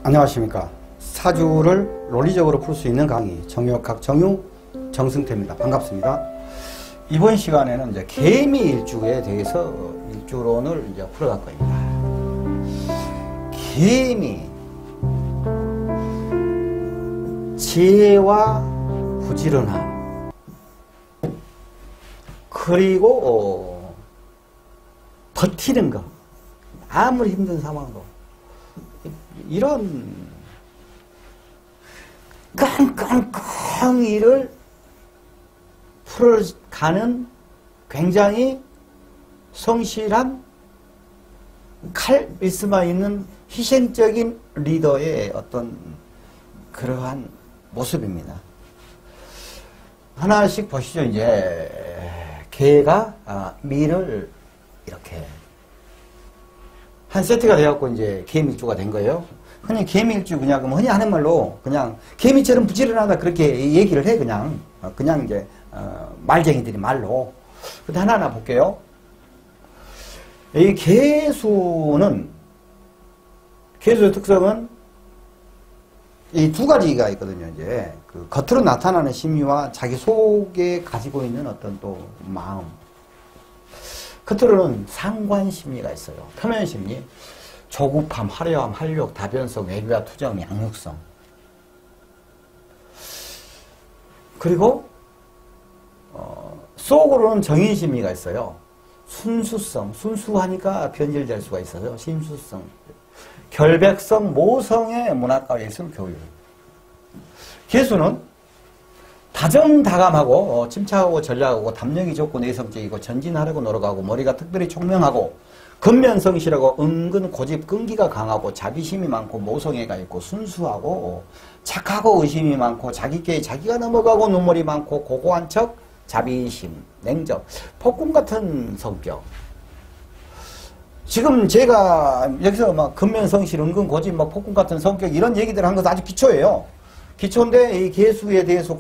안녕하십니까. 사주를 논리적으로 풀 수 있는 강의 정역학 정유 정승태입니다. 반갑습니다. 이번 시간에는 이제 개미일주에 대해서 일주론을 이제 풀어갈 겁니다. 개미, 지혜와 부지런함, 그리고 버티는 것, 아무리 힘든 상황도 이런 끙끙끙이를 풀어가는 굉장히 성실한 카리스마 있는 희생적인 리더의 어떤 그러한 모습입니다. 하나씩 보시죠. 이제 개가 미를 이렇게 한 세트가 되어갖고 이제 개미일주가 된 거예요. 흔히 개미일주 그냥 흔히 하는 말로 그냥 개미처럼 부지런하다 그렇게 얘기를 해. 그냥 이제 말쟁이들이 말로. 근데 하나하나 볼게요. 이 개수의 특성은 이 두 가지가 있거든요. 이제 그 겉으로 나타나는 심리와 자기 속에 가지고 있는 어떤 또 마음. 겉으로는 상관 심리가 있어요. 표면 심리, 조급함, 화려함, 활력, 다변성, 외교와 투정, 양육성. 그리고 속으로는 정인 심리가 있어요. 순수성, 순수하니까 변질될 수가 있어요. 심수성, 결백성, 모성의 문학과 예술 교육. 개수는 다정다감하고 침착하고 전략하고 담력이 좋고 내성적이고 전진하려고 노력하고 머리가 특별히 총명하고 근면성실하고 은근 고집 끈기가 강하고 자비심이 많고 모성애가 있고 순수하고 착하고 의심이 많고 자기께 자기가 넘어가고 눈물이 많고 고고한 척 자비심, 냉정, 폭군 같은 성격. 지금 제가 여기서 막 근면성실, 은근 고집, 막 폭군 같은 성격 이런 얘기들 한 것은 아주 기초예요. 기초인데 이 개수에 대해서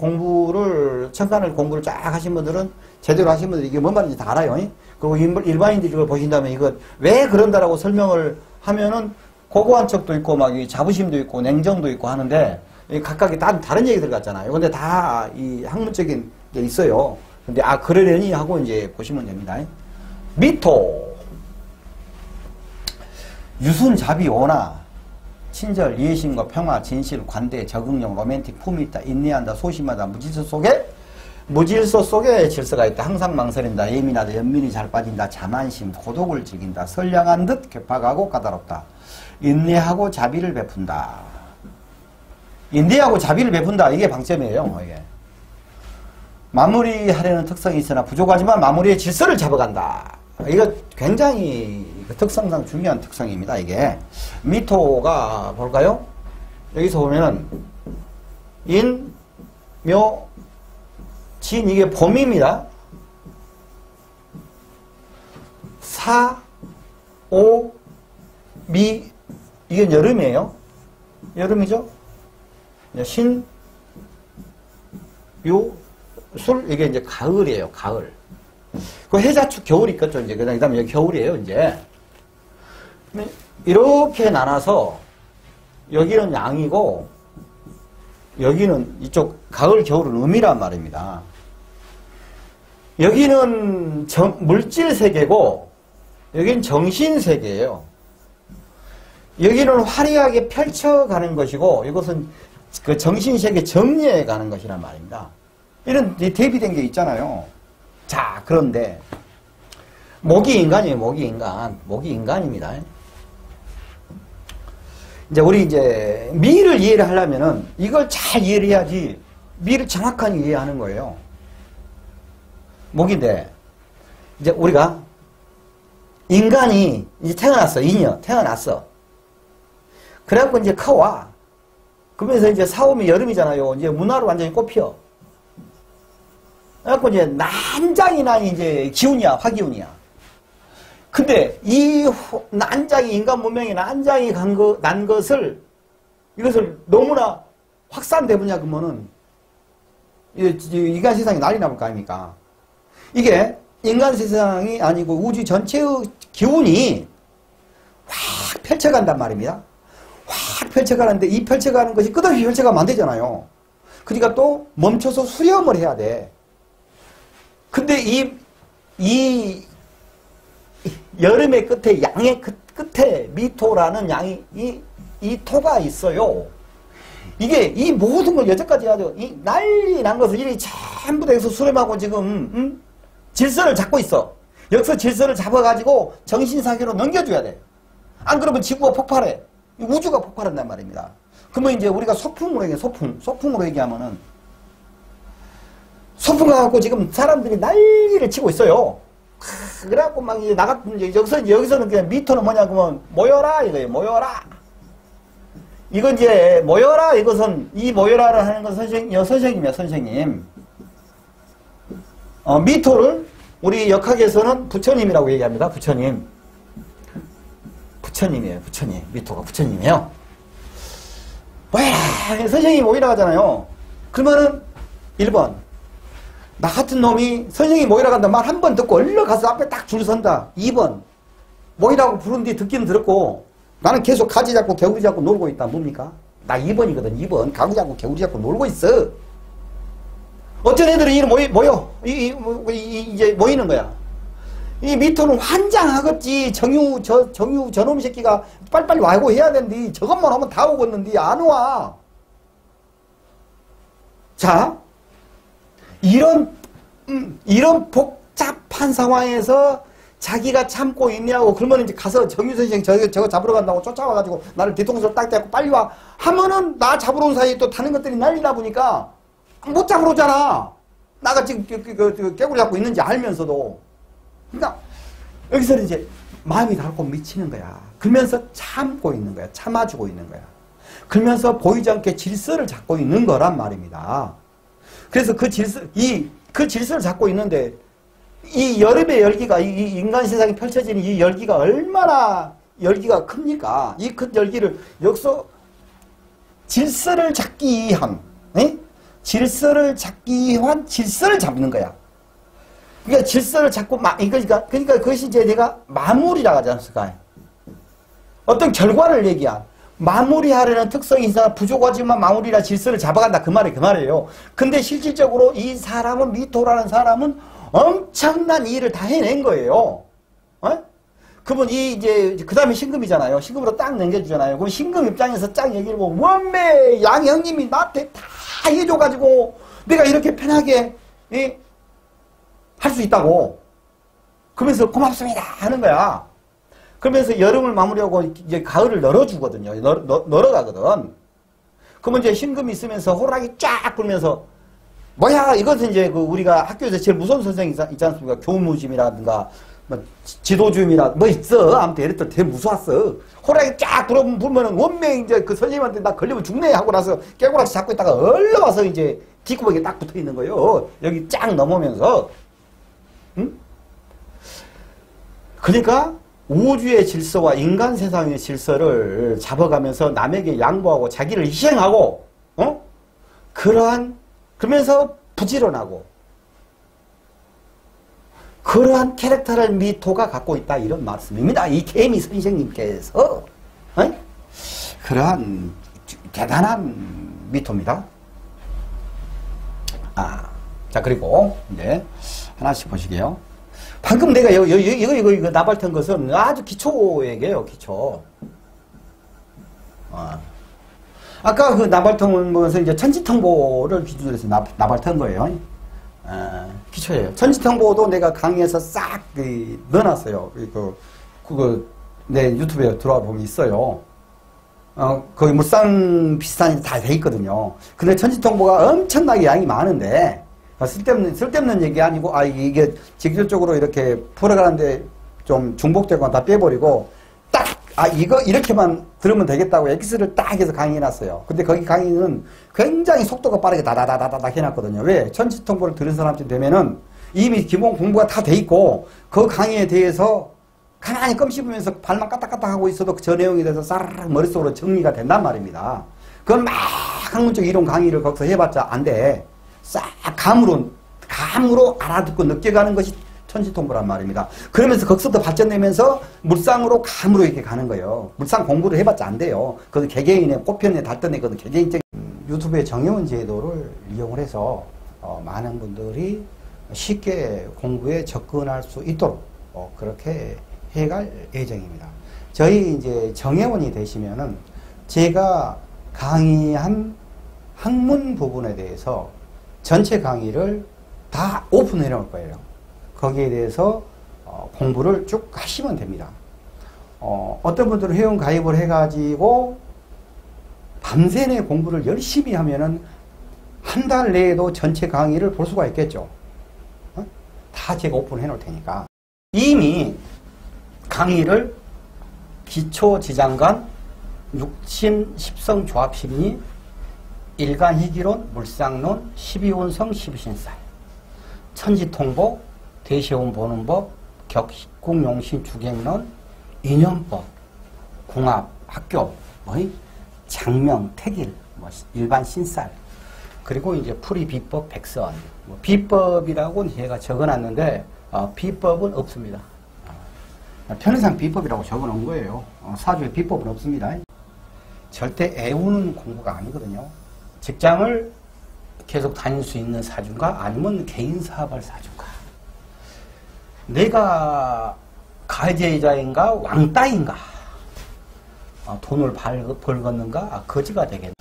천간을 공부를 쫙 하신 분들은 제대로 하신 분들이 이게 뭔 말인지 다 알아요. 그리고 일반인들이 이걸 보신다면 이거 왜 그런다라고 설명을 하면은 고고한 척도 있고 막 자부심도 있고 냉정도 있고 하는데 각각이 다른 얘기들 같잖아요. 근데 다 이 학문적인 게 있어요. 근데 그러려니 하고 이제 보시면 됩니다. 미토, 유순자비 원화, 친절, 이해심과 평화, 진실, 관대, 적응력, 로맨틱, 품이 있다, 인내한다, 소심하다, 무질서 속에 질서가 있다, 항상 망설인다, 예민하다, 연민이 잘 빠진다, 자만심, 고독을 즐긴다, 선량한 듯 괴팍하고 까다롭다, 인내하고 자비를 베푼다. 인내하고 자비를 베푼다. 이게 방점이에요. 이게. 마무리하려는 특성이 있으나 부족하지만 마무리의 질서를 잡아간다. 이거 굉장히 특성상 중요한 특성입니다. 이게 미토가 볼까요? 여기서 보면은 인, 묘, 진 이게 봄입니다. 사, 오, 미 이게 여름이에요. 여름이죠. 신, 유, 술 이게 이제 가을이에요. 가을. 그 해자축 겨울이 있겠죠. 이제 그다음에 여기 겨울이에요. 이제 이렇게 나눠서 여기는 양이고 여기는 이쪽 가을 겨울은 음이란 말입니다. 여기는 물질 세계고 여기는 정신 세계예요. 여기는 화려하게 펼쳐가는 것이고 이것은 그 정신 세계 정리해 가는 것이란 말입니다. 이런 대비된 게 있잖아요. 자, 그런데 목이 인간이에요. 목이 인간입니다. 이제 우리 이제 미를 이해를 하려면은 이걸 잘 이해를 해야지 미를 정확하게 이해하는 거예요. 목인데 이제 우리가 인간이 이제 태어났어. 태어났어. 그래갖고 이제 커와. 그러면서 이제 사오미 여름이잖아요. 이제 문화로 완전히 꽃피어. 그래갖고 이제 난장이나 이제 기운이야, 화기운이야. 근데 이 난장이, 인간 문명이 난장이 난 것을, 이것을 너무나 확산되느냐, 그러면은, 인간 세상이 난리 나볼 거 아닙니까? 이게 인간 세상이 아니고 우주 전체의 기운이 확 펼쳐간단 말입니다. 확 펼쳐가는데 이 펼쳐가는 것이 끝없이 펼쳐가면 안 되잖아요. 그러니까 또 멈춰서 수렴을 해야 돼. 근데 이 여름의 끝에 양의 끝에 미토라는 양이 이 토가 있어요. 이게 이 모든 걸 여태까지 가지고 이 난리 난 것을 이리 전부 다 여기서 수렴하고 지금 질서를 잡고 있어. 여기서 질서를 잡아가지고 정신사계로 넘겨줘야 돼. 안 그러면 지구가 폭발해. 우주가 폭발한단 말입니다. 그러면 이제 우리가 소풍으로 얘기해. 소풍으로 얘기하면은 소풍 가갖고 지금 사람들이 난리를 치고 있어요. 그래갖고 막 이제 여기서는 그냥 미토는 뭐냐 그러면 모여라 이거예요. 모여라. 이건 이제 모여라 이것은 이 모여라를 하는 건 선생님이야 선생님. 미토를 우리 역학에서는 부처님이라고 얘기합니다. 부처님. 부처님이에요. 부처님. 미토가 부처님이에요. 모여라. 선생님이 모이라 하잖아요. 그러면은 1번 나 같은 놈이 선생님이 모이라 간다 말 한 번 듣고 얼른 가서 앞에 딱 줄 선다. 2번 모이라고 부른 뒤 듣기는 들었고 나는 계속 가지 잡고 개구리 잡고 놀고 있다. 뭡니까? 나 2번이거든. 2번 가구 잡고 개구리 잡고 놀고 있어. 어떤 애들은 모여 이제 모이는 거야. 이 미토는 환장하겠지. 정유 저놈 새끼가 빨리빨리 와고 해야 되는데 저것만 하면 다 오겠는데 안 와. 자, 이런 복잡한 상황에서 자기가 참고 있냐고 그러면 이제 가서 정유 선생 저거 잡으러 간다고 쫓아와가지고 나를 뒤통수를 딱 대고 빨리 와 하면은 나 잡으러 온 사이에 또 다른 것들이 난리나 보니까 못 잡으러 오잖아. 나가 지금 깨구리 잡고 있는지 알면서도. 그러니까 여기서는 이제 마음이 닳고 미치는 거야. 그러면서 참고 있는 거야. 참아주고 있는 거야. 그러면서 보이지 않게 질서를 잡고 있는 거란 말입니다. 그래서 그 질서를 잡고 있는데 이 여름의 열기가 이 인간 세상에 펼쳐지는 이 열기가 얼마나 열기가 큽니까? 이 큰 열기를 여기서 질서를 잡기 위한 질서를 잡는 거야. 그러니까 질서를 잡고 그러니까 그것이 이제 내가 마무리라고 하지 않습니까? 어떤 결과를 얘기한 마무리하려는 특성이 있어 부족하지만 마무리라 질서를 잡아간다 그 말이에요. 근데 실질적으로 이 사람은 미토라는 사람은 엄청난 일을 다 해낸 거예요. 그분 이제 그 다음에 신금이잖아요. 신금으로 딱 넘겨주잖아요. 그럼 신금 입장에서 딱 얘기를 보면 원매 양 형님이 나한테 다 해줘가지고 내가 이렇게 편하게 할 수 있다고. 그러면서 고맙습니다 하는 거야. 그러면서 여름을 마무리하고 이제 가을을 널어주거든요. 널어가거든. 그러면 이제 신금이 있으면서 호랑이 쫙 불면서 뭐야 이것은 이제 우리가 학교에서 제일 무서운 선생이 있지 않습니까? 교무심이라든가 뭐 지도주임이라 뭐 있어. 아무튼 얘네들 되게 무서웠어. 호랑이 쫙 불면은 원명 이제 그 선생님한테 나 걸리면 죽네 하고 나서 깨고락지 잡고 있다가 얼른 와서 이제 뒷구멍에 딱 붙어 있는 거예요. 여기 쫙 넘으면서. 응? 그러니까 우주의 질서와 인간 세상의 질서를 잡아가면서 남에게 양보하고 자기를 희생하고 그러면서 부지런하고 그러한 캐릭터를 미토가 갖고 있다 이런 말씀입니다. 이 개미 선생님께서 그러한 대단한 미토입니다. 자 그리고 이제 하나씩 보시게요. 방금 내가 이거 나발턴 것은 아주 기초 얘기예요. 기초. 아까 그 나발턴 것은 이제 천지통보를 기준으로 해서 나발턴 거예요. 기초예요. 천지통보도 내가 강의에서 싹 넣어놨어요. 그거 내 유튜브에 들어와 보면 있어요. 거의 물상 비슷한 다 돼 있거든요. 근데 천지통보가 엄청나게 양이 많은데 쓸데없는 얘기 아니고 이게 직접적으로 이렇게 풀어가는데 좀 중복되거나 다 빼버리고 딱 이거 이렇게만 들으면 되겠다고 엑스를 딱 해서 강의해놨어요. 근데 거기 강의는 굉장히 속도가 빠르게 다다다다닥 해놨거든요. 왜? 천지통보를 들은 사람쯤 되면은 이미 기본 공부가 다 돼 있고 그 강의에 대해서 가만히 껌 씹으면서 발만 까딱까딱 하고 있어도 저 내용에 대해서 싸르르 머릿속으로 정리가 된단 말입니다. 그건 막 학문적 이론 강의를 거기서 해봤자 안 돼. 싹 감으로 알아듣고 느껴가는 것이 천지통보란 말입니다. 그러면서 거기서부터 발전되면서 물상으로 감으로 이렇게 가는 거예요. 물상 공부를 해봤자 안 돼요. 그것도 개개인의 꽃편에 달던데 그것도 개개인적인 유튜브의 정혜원 제도를 이용을 해서 많은 분들이 쉽게 공부에 접근할 수 있도록 그렇게 해갈 예정입니다. 저희 이제 정혜원이 되시면은 제가 강의한 학문 부분에 대해서 전체 강의를 다 오픈해 놓을 거예요. 거기에 대해서 공부를 쭉 하시면 됩니다. 어떤 분들은 회원 가입을 해가지고 밤새내 공부를 열심히 하면은 한 달 내에도 전체 강의를 볼 수가 있겠죠. 다 제가 오픈해 놓을 테니까. 이미 강의를 기초지장관, 육신, 십성, 조합심리, 일간, 희귀론, 물상론, 12운성, 12신살, 천지통보, 대시온 보는 법, 격국용신, 주객론, 인연법, 궁합, 학교, 장명, 택일, 일반 신살, 그리고 이제 풀이 비법, 백선. 비법이라고는 제가 적어놨는데 비법은 없습니다. 편의상 비법이라고 적어놓은 거예요. 사주에 비법은 없습니다. 절대 애우는 공부가 아니거든요. 직장을 계속 다닐 수 있는 사주인가 아니면 개인 사업할 사주인가. 내가 가해자인가 왕따인가, 돈을 벌겠는가 거지가 되겠네.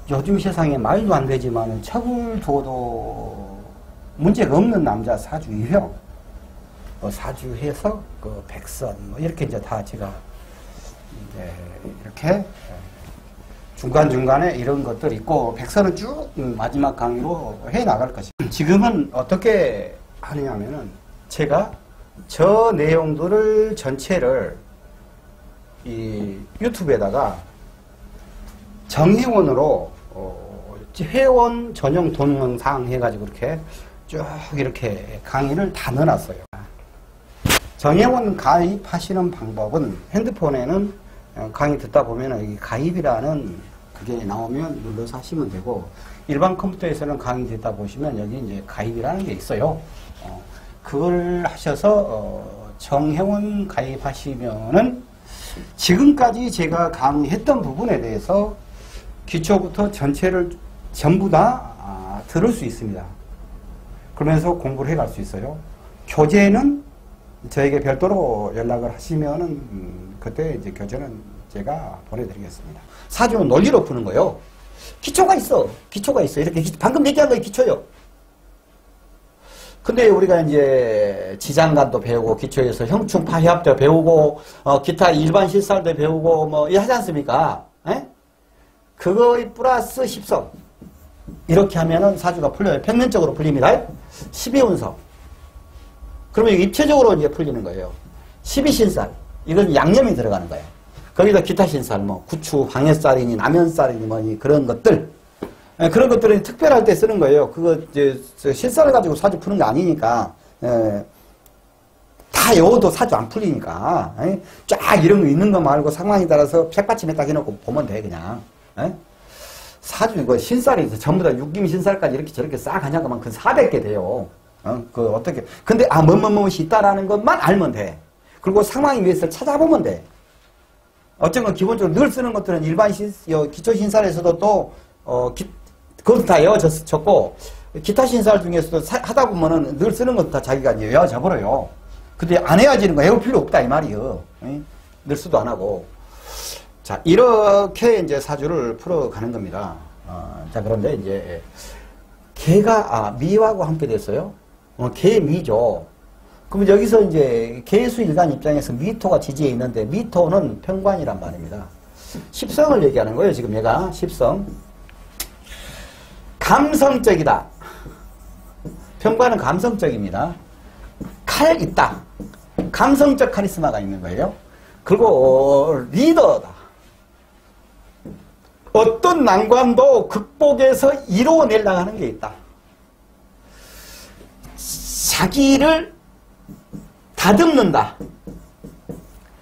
요즘 세상에 말도 안 되지만 척을 둬도 문제가 없는 남자 사주 유형, 사주해서 백선 이렇게 이제 다 제가 이제 이렇게 중간중간에 이런 것들 있고, 백선은 쭉 마지막 강의로 해 나갈 것입니다. 지금은 어떻게 하느냐면은 제가 저 내용들을 전체를 이 유튜브에다가 정회원으로 회원 전용 동영상 해가지고 이렇게 쭉 이렇게 강의를 다 넣어놨어요. 정회원 가입하시는 방법은 핸드폰에는 강의 듣다 보면 여기 가입이라는 그게 나오면 눌러서 하시면 되고, 일반 컴퓨터에서는 강의 듣다 보시면 여기 이제 가입이라는 게 있어요. 그걸 하셔서 정회원 가입하시면은 지금까지 제가 강의했던 부분에 대해서 기초부터 전체를 전부 다 들을 수 있습니다. 그러면서 공부를 해갈 수 있어요. 교재는 저에게 별도로 연락을 하시면은 그때 이제 교재는 제가 보내드리겠습니다. 사주는 논리로 푸는 거예요. 기초가 있어. 기초가 있어. 이렇게 방금 얘기한 거 기초요. 근데 우리가 이제 지장간도 배우고, 기초에서 형충파 협도 배우고, 기타 일반 실살도 배우고, 뭐, 이 하지 않습니까? 에? 그거에 플러스 10성. 이렇게 하면은 사주가 풀려요. 평면적으로 풀립니다. 12운성. 그러면 입체적으로 이제 풀리는 거예요. 12신살. 이건 양념이 들어가는 거예요. 거기다 기타 신살, 뭐, 구추, 방해살이니, 남연살이니, 뭐, 그런 것들. 그런 것들은 특별할 때 쓰는 거예요. 그거, 이제, 실살을 가지고 사주 푸는 게 아니니까, 다 외워도 사주 안 풀리니까, 쫙 이런 거 있는 거 말고 상황에 따라서 책받침에 딱 해놓고 보면 돼, 그냥. 사주, 이거 신살이 전부 다 육김 신살까지 이렇게 저렇게 싹 하냐고 하면 그 400개 돼요. 그 어떻게. 근데, 뭐뭐뭐이 있다라는 것만 알면 돼. 그리고 상황에 위해서 찾아보면 돼. 어쨌건 기본적으로 늘 쓰는 것들은 일반 기초 신살에서도 또, 그것도 다 외워졌고, 기타 신살 중에서도 하다 보면은 늘 쓰는 것도 다 자기가 이제 외워져버려요. 근데 안 외워지는 거 외울 필요 없다, 이 말이에요. 늘 수도 안 하고. 자, 이렇게 이제 사주를 풀어가는 겁니다. 자, 그런데 이제, 개가, 미하고 함께 됐어요. 개, 미죠. 그럼 여기서 이제, 개수일간 입장에서 미토가 지지에 있는데, 미토는 편관이란 말입니다. 십성을 얘기하는 거예요, 지금 얘가. 십성. 감성적이다. 편관은 감성적입니다. 칼 있다. 감성적 카리스마가 있는 거예요. 그리고 리더다. 어떤 난관도 극복해서 이루어내려고 하는 게 있다. 자기를 다듬는다.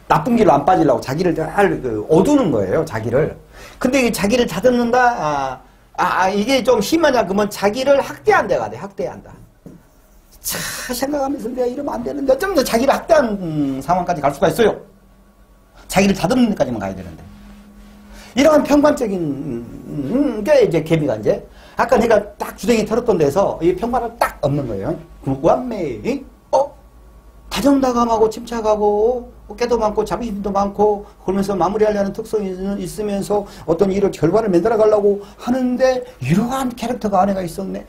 나쁜 길로 안 빠지려고 자기를 잘 어두는 거예요. 자기를. 근데 자기를 다듬는다. 이게 좀 심하냐 그러면 자기를 학대한다가 돼. 학대한다. 차 생각하면서 내가 이러면 안 되는데 어쩌면 더 자기를 학대하는 상황까지 갈 수가 있어요. 자기를 다듬는 데까지만 가야 되는데. 이러한 평관적인 게 이제 개미가 이제 아까 내가 딱 주댕이 털었던 데서 이 평관을 딱 없는 거예요. 완매, 다정다감하고 침착하고 깨도 많고 자비심도 많고 그러면서 마무리하려는 특성이 있으면서 어떤 일을 결과를 만들어 가려고 하는데 이러한 캐릭터가 안에가 있었네.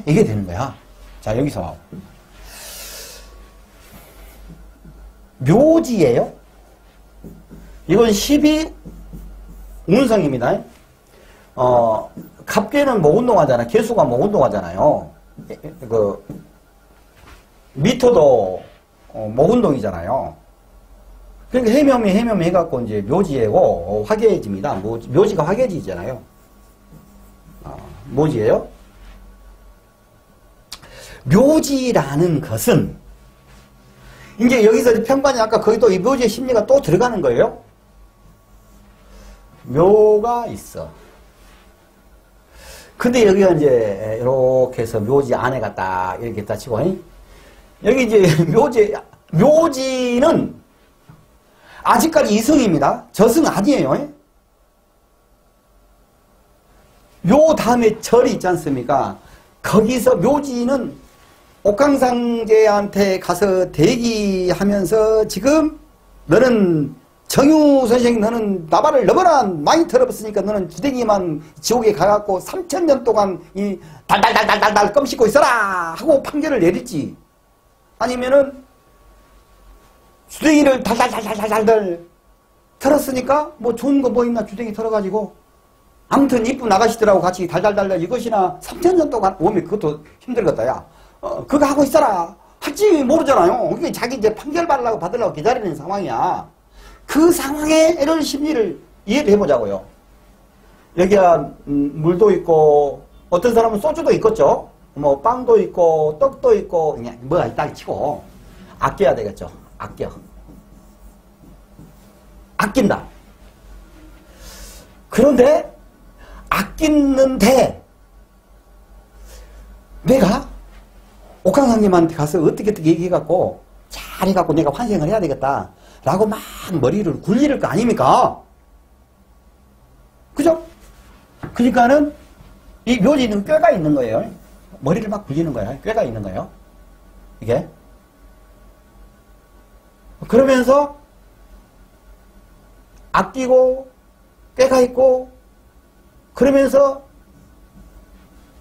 이게 되는 거야. 자, 여기서 묘지예요. 이건 12운성입니다. 갑개는 목운동하잖아. 개수가 목운동하잖아요. 그 미토도 목운동이잖아요. 그러니까 해묘미 해갖고 이제 묘지이고 화계지입니다. 묘지가 화계지잖아요. 묘지예요. 묘지라는 것은 이제 여기서 평관이 아까 거기 또 이 묘지의 심리가 또 들어가는 거예요. 묘가 있어. 근데 여기가 이제 이렇게 해서 묘지 안에가 딱 이렇게 딱 치고 여기 이제 묘지는 아직까지 이승입니다. 저승 아니에요. 요 다음에 절이 있지 않습니까? 거기서 묘지는 옥황상제한테 가서 대기하면서 지금 너는 정유 선생 너는 나발을 너무나 많이 털어봤으니까 너는 주댕이만 지옥에 가갖고 3000년 동안 이 달달달달달 껌 씹고 있어라 하고 판결을 내릴지 아니면은 주댕이를 달달달달달달 털었으니까 뭐 좋은 거 뭐 있나 주댕이 털어가지고 아무튼 이쁜 아가씨들하고 같이 달달달달 이것이나 3000년 동안 오면 그것도 힘들겠다 야 그거 하고 있어라 할지 모르잖아요. 그게 자기 이제 판결 받으려고 기다리는 상황이야. 그 상황의 이런 심리를 이해를 해보자고요. 여기가 물도 있고 어떤 사람은 소주도 있겠죠. 뭐 빵도 있고 떡도 있고 그냥 뭐가 있다 치고 아껴야 되겠죠. 아낀다. 그런데 아끼는데 내가 옥황상님한테 가서 어떻게 얘기해갖고 잘해갖고 내가 환생을 해야 되겠다 라고 막 머리를 굴릴 거 아닙니까? 그죠? 그러니까는 이 묘지는 꾀가 있는 거예요. 머리를 막 굴리는 거야. 꾀가 있는 거예요. 이게. 그러면서 아끼고 꾀가 있고 그러면서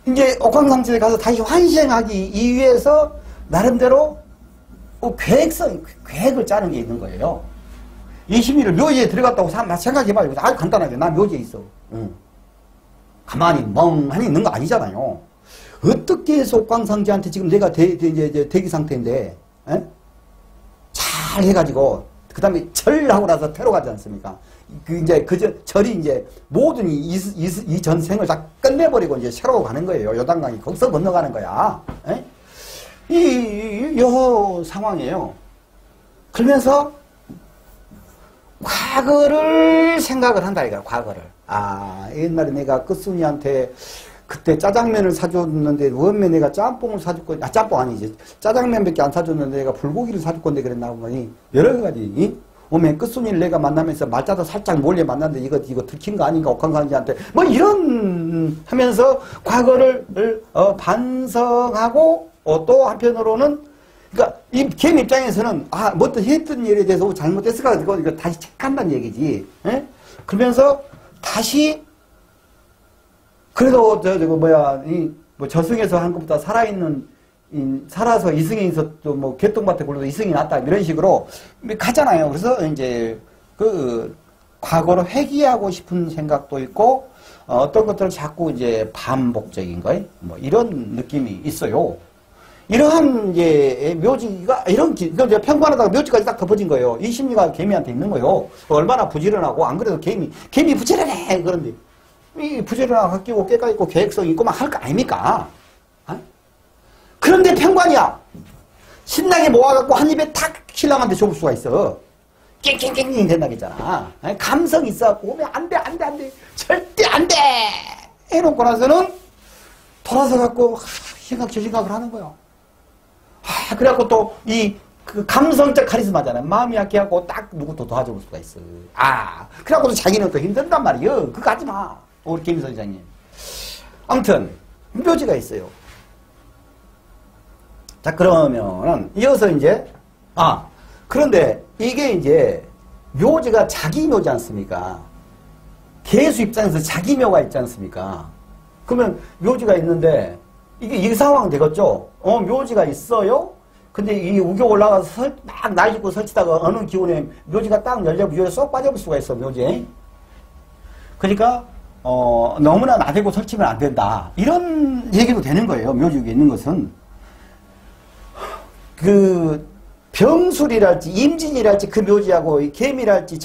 이제 옥황상제에 가서 다시 환생하기 위해서 나름대로 계획을 짜는 게 있는 거예요. 이 심리를 묘지에 들어갔다고 생각해봐요. 아주 간단하게. 나 묘지에 있어. 가만히 멍하니 있는 거 아니잖아요. 어떻게 해서 옥황상제한테 지금 내가 대기 상태인데, 잘 해가지고, 그 다음에 절하고 나서 테러 가지 않습니까? 절이 이제 모든 이 전생을 다 끝내버리고 이제 새로 가는 거예요. 요단강이 거기서 건너가는 거야. 요 상황이에요. 그러면서 과거를 생각을 한다 이거야. 과거를. 옛날에 내가 끝순이한테 그때 짜장면을 사줬는데 원래 내가 짬뽕을 사줄 건데 짬뽕 아니지 짜장면밖에 안 사줬는데 내가 불고기를 사줄 건데 그랬나 보니 여러 가지 오면 끝순이를 내가 만나면서 말자도 살짝 몰래 만났는데 이거 들킨 거 아닌가 옥황상제한테 뭐 이런 하면서 과거를 반성하고 또 한편으로는 그러니까 이 개미 입장에서는 뭐 또 했던 일에 대해서 잘못했을까 이거 다시 체크한다는 얘기지. 그러면서 다시 그래도 뭐 저승에서 한 것보다 살아서 이승에 있었도 뭐 개똥밭에 굴러도 이승이 낫다 이런 식으로 가잖아요. 그래서 이제 그 과거로 회귀하고 싶은 생각도 있고 어떤 것들을 자꾸 이제 반복적인 거 뭐 이런 느낌이 있어요. 이러한 이제 묘지가 그러니까 평관하다가 묘지까지 딱 덮어진 거예요. 이 심리가 개미한테 있는 거예요. 얼마나 부지런하고 안 그래도 개미 부지런해 그런데 이 부지런하고 끼고 깨가 있고 계획성 있고 막 할 거 아닙니까? 그런데 평관이야. 신나게 모아갖고 한 입에 탁 신랑한테 줘볼 수가 있어. 깽깽깽깽 된다겠잖아. 감성 있어갖고 오면 안 돼. 절대 안 돼. 해놓고 나서는 돌아서 갖고 저 생각을 하는 거야. 그래갖고 또 그 감성적 카리스마잖아요. 마음이 약해갖고 딱 누구 또 도와줄 수가 있어. 그래갖고 또 자기는 또 힘든단 말이에요. 그거 하지 마. 우리 김희선 회장님. 아무튼 묘지가 있어요. 자, 그러면은 이어서 이제 그런데 이게 이제 묘지가 자기 묘지 않습니까? 개수 입장에서 자기 묘가 있지 않습니까? 그러면 묘지가 있는데 이게 상황 되겠죠? 묘지가 있어요? 근데 이 우겨 올라가서 막 날짓고 설치다가 어느 기운에 묘지가 딱 열려 묘지에 쏙 빠져볼 수가 있어, 묘지에. 그러니까 너무나 나대고 설치면 안 된다. 이런 얘기도 되는 거예요. 묘지 위에 있는 것은. 그 병술이랄지 임진이랄지 그 묘지하고 개미랄지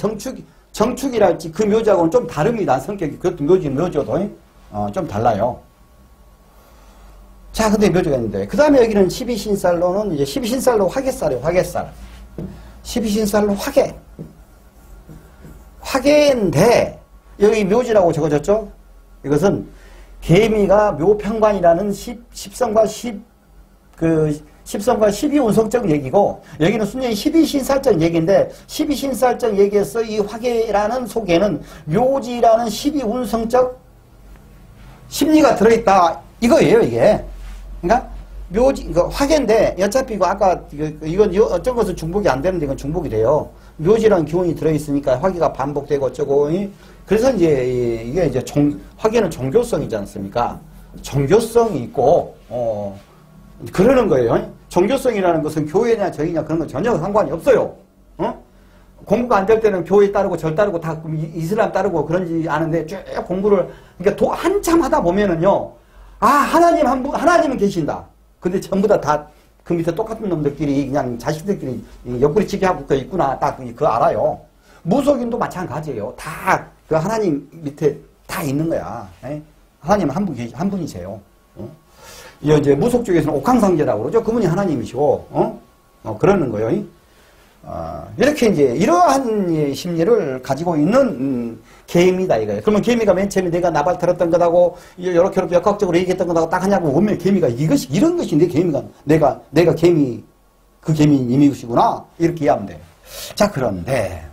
정축이랄지 그 묘지하고는 좀 다릅니다. 성격이. 그것도 묘지여도 좀 달라요. 자, 근데 묘지가 있는데 그 다음에 여기는 12신살로는 이제 12신살로 화개살이에요. 화개살. 12신살로 화개인데 여기 묘지라고 적어졌죠? 이것은 개미가 묘평관이라는 10성과 12운성적 얘기고, 여기는 순전히 12신살적 얘기인데, 12신살적 얘기에서 이 화계라는 속에는 묘지라는 12운성적 심리가 들어있다. 이거예요, 이게. 그러니까, 화계인데, 어차피 이거 아까, 이건 어쩐 것은 중복이 안 되는데, 이건 중복이 돼요. 묘지라는 기운이 들어있으니까 화계가 반복되고 어쩌고, 그래서 이제, 이게 이제 화계는 종교성이지 않습니까? 종교성이 있고, 그러는 거예요. 종교성이라는 것은 교회냐 저이냐 그런 건 전혀 상관이 없어요. 공부가 안 될 때는 교회 따르고 절 따르고 다 이슬람 따르고 그런지 아는데 쭉 공부를 그러니까 한참 하다 보면은요. 하나님은 계신다. 근데 전부 다 그 밑에 똑같은 놈들끼리 그냥 자식들끼리 옆구리치기 하고 있구나. 딱 그거 알아요. 무속인도 마찬가지예요. 다 그 하나님 밑에 다 있는 거야. 하나님은 한 분이세요. 이제 무속 쪽에서는 옥황상제라고 그러죠. 그분이 하나님이시고, 그러는 거예요. 이렇게 이제 이러한 심리를 가지고 있는 개미다 이거예요. 그러면 개미가 맨 처음에 내가 나발 들었던 것하고 이렇게 역학적으로 얘기했던 것하고 딱 하냐고 보면 개미가 이런 것이 내 개미가 내가 개미 그 개미님이시구나 이렇게 이해하면 돼. 자, 그런데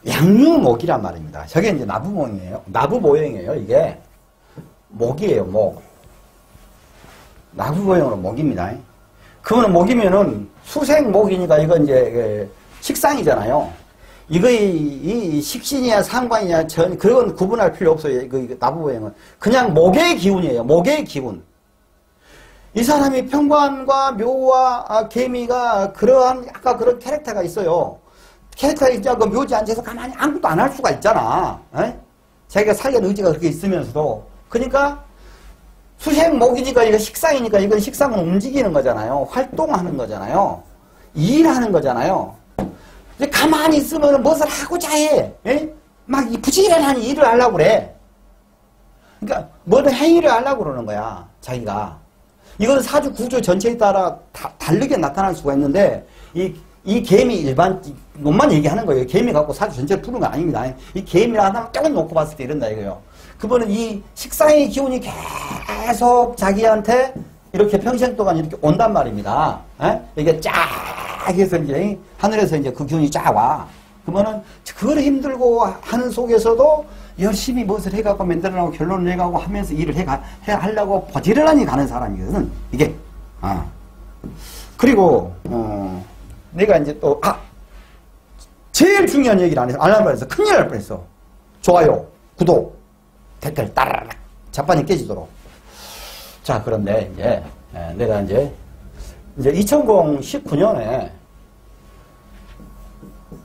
양유목이란 말입니다. 저게 이제 나부 모형이에요. 이게 목이에요, 목. 나부 모형으로 목입니다. 그거는 목이면은 수생목이니까 이거 이제 식상이잖아요. 이거 이 식신이냐 상관이냐 그건 구분할 필요 없어요. 이거 나부 모형은 그냥 목의 기운이에요. 목의 기운. 이 사람이 평관과 묘와 개미가 그러한 약간 그런 캐릭터가 있어요. 캐릭터가 있자 그 묘지 앉아서 가만히 아무것도 안 할 수가 있잖아. 자기가 살려는 의지가 그렇게 있으면서도. 그러니까 수생목이니까 이거 식상이니까 이건 식상은 움직이는 거잖아요. 활동하는 거잖아요. 일하는 거잖아요. 가만히 있으면 무엇을 하고자 해. 막 부지런한 일을 하려고 그래. 그러니까 뭐든 행위를 하려고 그러는 거야. 자기가. 이건 사주 구조 전체에 따라 다르게 나타날 수가 있는데 이 개미 일반 놈만 얘기하는 거예요. 개미 갖고 사주 전체를 푸는 거 아닙니다. 이 개미를 하나 조금 놓고 봤을 때 이런다 이거예요. 그분은 이 식상의 기운이 계속 자기한테 이렇게 평생 동안 이렇게 온단 말입니다. 이게 쫙 해서 이제 하늘에서 이제 그 기운이 쫙 와. 그러면은 그걸 힘들고 하는 속에서도 열심히 무엇을 해갖고 만들어내고 결론을 내가고 하면서 일을 하려고 버지런히 가는 사람이거든. 이게. 그리고 내가 이제 또 제일 중요한 얘기를 안 할 뻔했어. 큰일 날 뻔했어. 좋아요, 구독, 댓글 따라락 자판이 깨지도록. 자, 그런데 이제 내가 이제 2019년에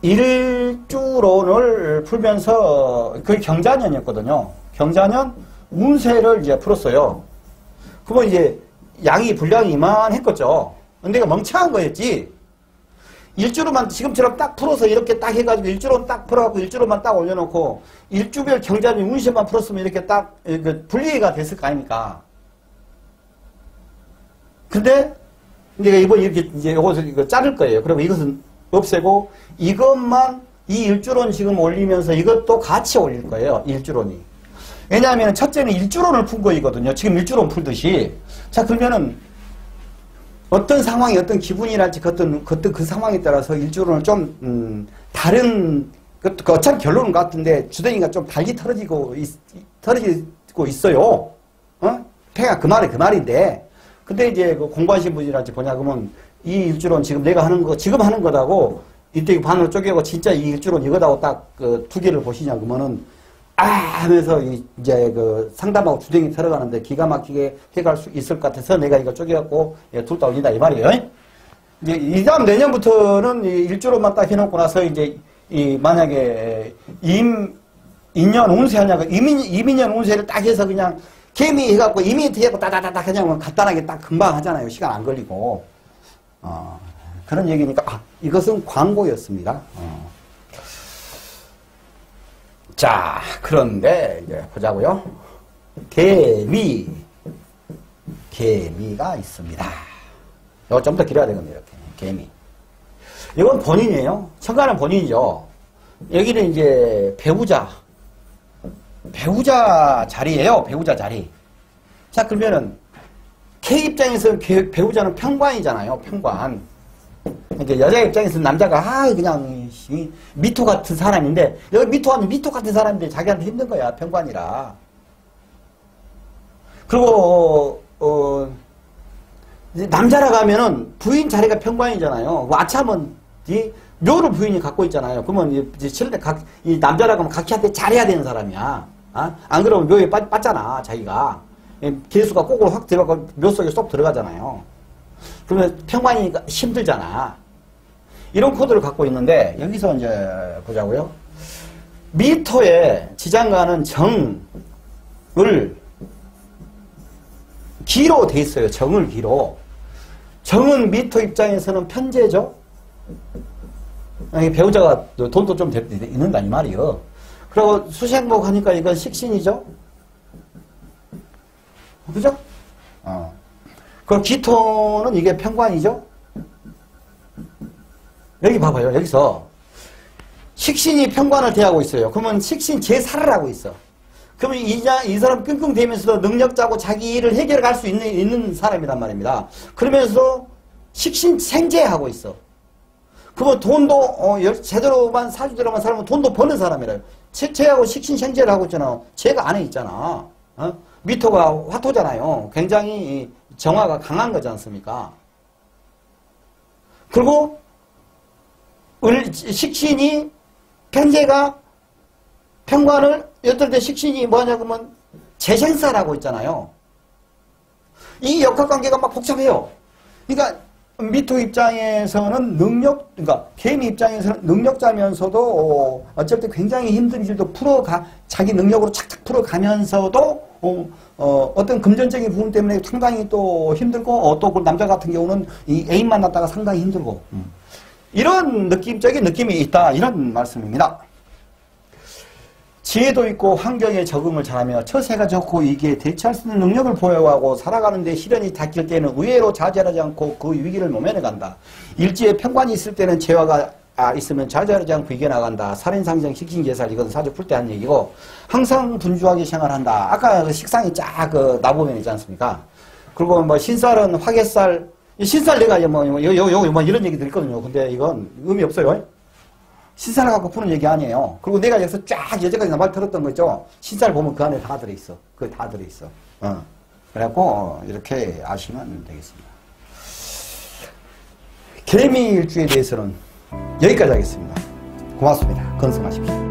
일주론을 풀면서 그게 경자년이었거든요. 경자년 운세를 이제 풀었어요. 그러면 이제 양이 분량이 이만했겠죠. 근데 내가 멍청한 거였지. 일주로만 지금처럼 딱 풀어서 이렇게 딱 해가지고 일주로 딱 풀어갖고 일주로만 딱 올려놓고 일주별 경자년 운세만 풀었으면 이렇게 딱 분리가 됐을 거 아닙니까? 근데 내가 이번 이렇게 이제 이거 자를 거예요. 그러면 이것은 없애고 이것만 이 일주론 지금 올리면서 이것도 같이 올릴 거예요. 일주론이. 왜냐하면 첫째는 일주론을 푼 거이거든요. 지금 일주론 풀듯이. 자, 그러면은 어떤 상황이 어떤 기분이랄지 그 상황에 따라서 일주로는 좀 다른 어차피 결론은 같은데 주댕이가 좀 달리 털어지고 있어요. 폐가 그 말인데 근데 이제 그 공부하신 분이랄지 보냐 그러면 이 일주로는 지금 내가 하는 거 지금 하는 거다고 이때 반으로 쪼개고 진짜 이 일주로는 이거다고 딱 그 두 개를 보시냐 그러면은 하면서 이제 그 상담하고 주댕이 털어가는데 기가 막히게 해갈 수 있을 것 같아서 내가 이거 쪼개갖고 둘 다 올린다 이 말이에요. 이제 이 다음 내년부터는 일주로만 딱 해놓고 나서 이제 만약에 인년 운세 하냐고 이민년 운세를 딱 해서 그냥 개미 해갖고 이미트 해갖고 따다다다 그냥 간단하게 딱 금방 하잖아요. 시간 안 걸리고. 그런 얘기니까 이것은 광고였습니다. 자, 그런데 이제 보자고요. 개미가 있습니다. 이거 좀 더 길어야 되겠네요. 이렇게 개미. 이건 본인이에요. 천간은 본인이죠. 여기는 이제 배우자 자리예요. 배우자 자리. 자, 그러면은 K 입장에서는 배우자는 편관이잖아요. 편관. 그러니까 여자 입장에서는 남자가 그냥 미토 같은 사람인데 여기 미토 같은 사람인데 자기한테 힘든 거야. 편관이라. 그리고 남자라 가면은 부인 자리가 편관이잖아요. 아참은 묘를 부인이 갖고 있잖아요. 그러면 이제 이 남자라고 하면 각기한테 잘해야 되는 사람이야. 안 그러면 묘에 빠잖아. 자기가 개수가 꼭으로 확 들어가고 묘 속에 쏙 들어가잖아요. 그러면 편관이니까 힘들잖아. 이런 코드를 갖고 있는데 여기서 이제 보자고요. 미토에 지장간은 정을 기로 돼 있어요. 정을 기로. 정은 미토 입장에서는 편재죠. 배우자가 돈도 좀 있는다 이 말이요. 그리고 수생목 하니까 이건 식신이죠. 그죠? 그 기토는 이게 편관이죠. 여기 봐봐요. 여기서 식신이 편관을 대하고 있어요. 그러면 식신 제4를 하고 있어. 그러면 이 사람 끙끙대면서도 능력자고 자기 일을 해결해 갈 수 있는 사람이란 말입니다. 그러면서 식신 생재하고 있어. 그러면 돈도 제대로만 사주대로만 살면 돈도 버는 사람이래요. 쟤하고 식신 생재를 하고 있잖아. 쟤가 안에 있잖아. 미토가 화토잖아요. 굉장히 정화가 강한 거지 않습니까? 그리고 식신이 편재가 편관을 어떨 때 식신이 뭐냐고 하면 재생사라고 있잖아요. 이 역학관계가 막 복잡해요. 그러니까 미토 입장에서는 그러니까 개미 입장에서는 능력자면서도 어쩔 때 굉장히 힘든 일도 자기 능력으로 착착 풀어가면서도 어떤 금전적인 부분 때문에 상당히 또 힘들고 또 그 남자 같은 경우는 이 애인 만났다가 상당히 힘들고 이런 느낌적인 느낌이 있다 이런 말씀입니다. 지혜도 있고 환경에 적응을 잘하며 처세가 좋고 이게 대처할 수 있는 능력을 보유하고 살아가는데 시련이 닥칠 때는 의외로 좌절하지 않고 그 위기를 모면해 간다. 일지에 편관이 있을 때는 재화가 있으면 좌절하지 않고 이겨나간다. 살인상정 식신제살 이것은 사주 풀 때 하는 얘기고 항상 분주하게 생활한다. 아까 그 식상이 쫙 나보면 있지 않습니까? 그리고 뭐 신살은 화개살 신살 내가 뭐 이런 얘기들 있거든요. 근데 이건 의미 없어요. 신살을 갖고 푸는 얘기 아니에요. 그리고 내가 여기서 쫙 여태까지 말 들었던 거 있죠? 신살 보면 그 안에 다 들어있어. 그게 다 들어있어. 그래갖고 이렇게 아시면 되겠습니다. 개미 일주에 대해서는 여기까지 하겠습니다. 고맙습니다. 건승하십시오.